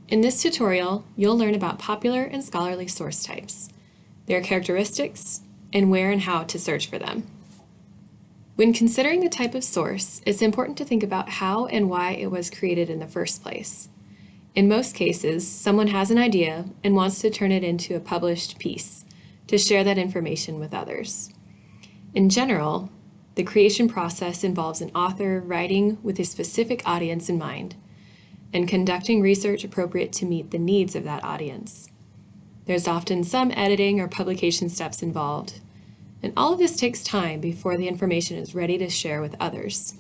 In this tutorial, you'll learn about popular and scholarly source types, their characteristics, and where and how to search for them. When considering the type of source, it's important to think about how and why it was created in the first place. In most cases, someone has an idea and wants to turn it into a published piece to share that information with others. In general, the creation process involves an author writing with a specific audience in mind and conducting research appropriate to meet the needs of that audience. There's often some editing or publication steps involved, and all of this takes time before the information is ready to share with others.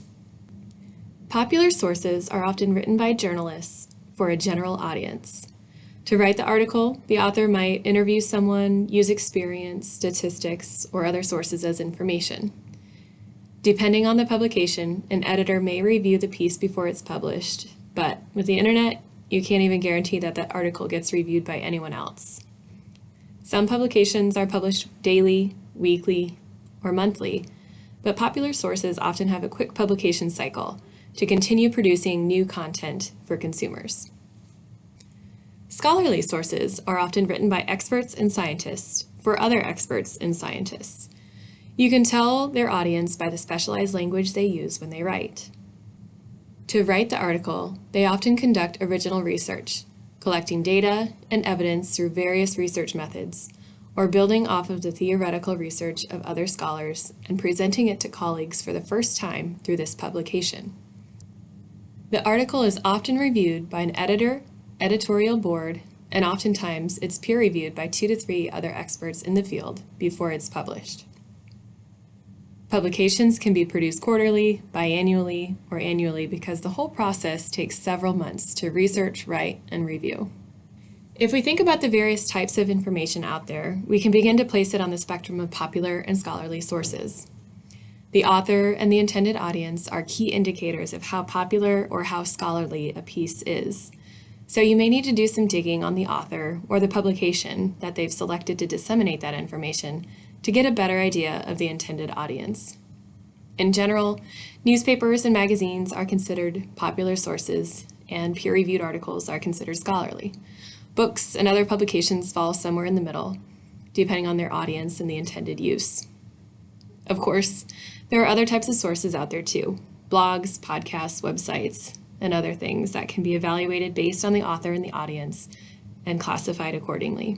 Popular sources are often written by journalists for a general audience. To write the article, the author might interview someone, use experience, statistics, or other sources as information. Depending on the publication, an editor may review the piece before it's published, but with the internet, you can't even guarantee that that article gets reviewed by anyone else. Some publications are published daily, weekly, or monthly, but popular sources often have a quick publication cycle to continue producing new content for consumers. Scholarly sources are often written by experts and scientists for other experts and scientists. You can tell their audience by the specialized language they use when they write. To write the article, they often conduct original research, collecting data and evidence through various research methods, or building off of the theoretical research of other scholars and presenting it to colleagues for the first time through this publication. The article is often reviewed by an editor, editorial board, and oftentimes it's peer-reviewed by 2 to 3 other experts in the field before it's published. Publications can be produced quarterly, biannually, or annually because the whole process takes several months to research, write, and review. If we think about the various types of information out there, we can begin to place it on the spectrum of popular and scholarly sources. The author and the intended audience are key indicators of how popular or how scholarly a piece is. So you may need to do some digging on the author or the publication that they've selected to disseminate that information to get a better idea of the intended audience. In general, newspapers and magazines are considered popular sources, and peer-reviewed articles are considered scholarly. Books and other publications fall somewhere in the middle, depending on their audience and the intended use. Of course, there are other types of sources out there too: blogs, podcasts, websites, and other things that can be evaluated based on the author and the audience and classified accordingly.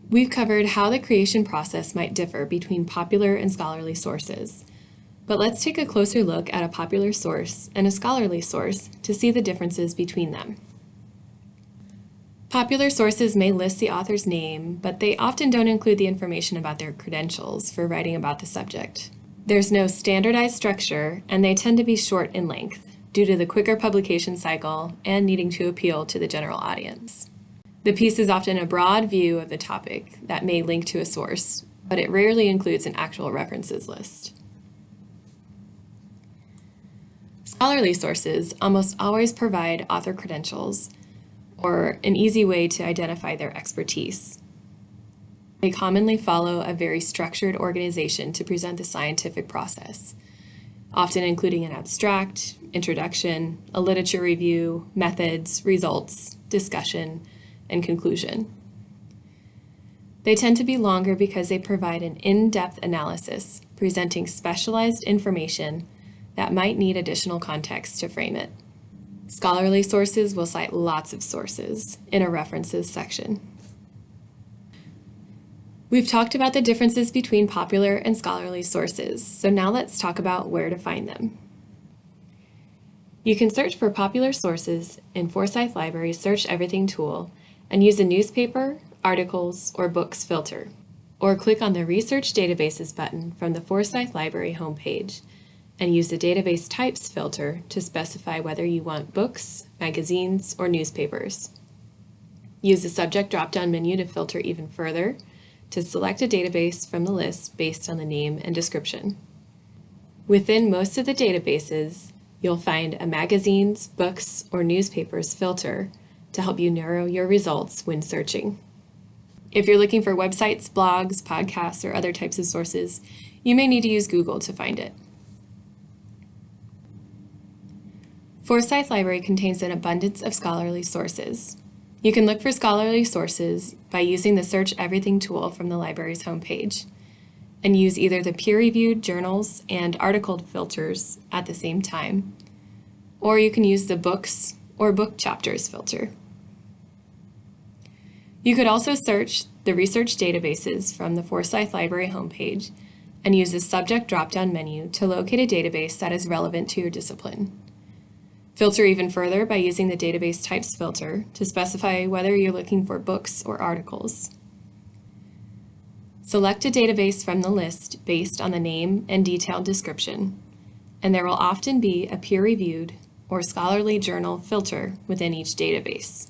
We've covered how the creation process might differ between popular and scholarly sources, but let's take a closer look at a popular source and a scholarly source to see the differences between them. Popular sources may list the author's name, but they often don't include the information about their credentials for writing about the subject. There's no standardized structure, and they tend to be short in length due to the quicker publication cycle and needing to appeal to the general audience. The piece is often a broad view of the topic that may link to a source, but it rarely includes an actual references list. Scholarly sources almost always provide author credentials or an easy way to identify their expertise. They commonly follow a very structured organization to present the scientific process, often including an abstract, introduction, a literature review, methods, results, discussion, and conclusion. They tend to be longer because they provide an in-depth analysis, presenting specialized information that might need additional context to frame it. Scholarly sources will cite lots of sources in a references section. We've talked about the differences between popular and scholarly sources, so now let's talk about where to find them. You can search for popular sources in Forsyth Library's Search Everything tool and use a newspaper, articles, or books filter, or click on the Research Databases button from the Forsyth Library homepage and use the Database Types filter to specify whether you want books, magazines, or newspapers. Use the Subject drop-down menu to filter even further to select a database from the list based on the name and description. Within most of the databases, you'll find a magazines, books, or newspapers filter to help you narrow your results when searching. If you're looking for websites, blogs, podcasts, or other types of sources, you may need to use Google to find it. Forsyth Library contains an abundance of scholarly sources. You can look for scholarly sources by using the Search Everything tool from the library's homepage, and use either the peer-reviewed journals and article filters at the same time, or you can use the books or book chapters filter. You could also search the research databases from the Forsyth Library homepage and use the subject drop-down menu to locate a database that is relevant to your discipline. Filter even further by using the database types filter to specify whether you're looking for books or articles. Select a database from the list based on the name and detailed description, and there will often be a peer-reviewed or scholarly journal filter within each database.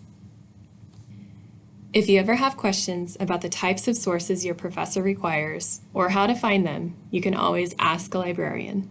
If you ever have questions about the types of sources your professor requires or how to find them, you can always ask a librarian.